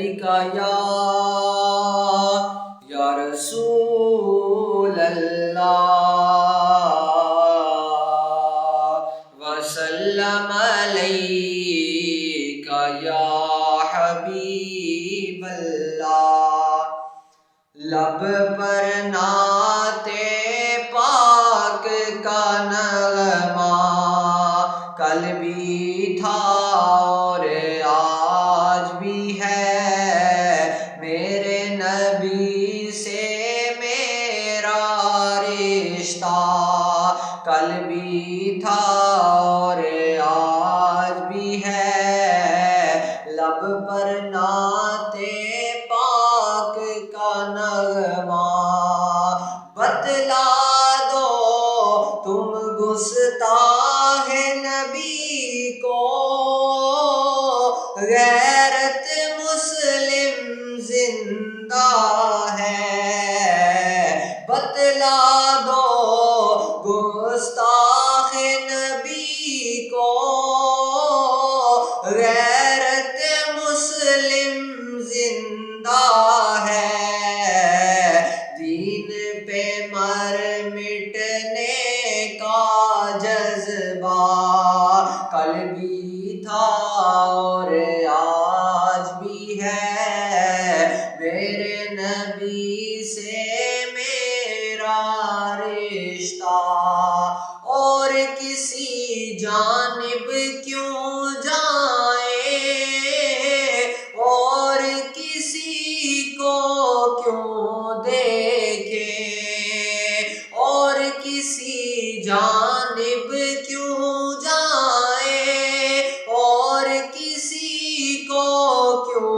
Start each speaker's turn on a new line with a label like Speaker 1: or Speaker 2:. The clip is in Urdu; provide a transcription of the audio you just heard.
Speaker 1: علیکہ یا رسول اللہ وسلم علیکہ یا حبیب اللہ۔ لب پر نعت پاک کا نغمہ کل بھی تھا اور آج بھی ہے، میرے نبی سے میرا رشتہ کل بھی تھا اور آج بھی ہے۔ لب پر نعت پاک کا نغمہ بتلا دو تم گستاخ نبی کو، غیرت مسلم زندہ ہے۔ بتلا دو گستاخ نبی کو، غیرت مسلم زندہ ہے۔ دین پہ مر مٹنے کا جذبہ کل بھی تھا اور آج بھی ہے، میرے نبی سے میرا رشتہ۔ اور کسی جانب کیوں جائیں اور کسی کو کیوں دیکھیں، اور کسی جانب کیوں جائیں اور کسی کو کیوں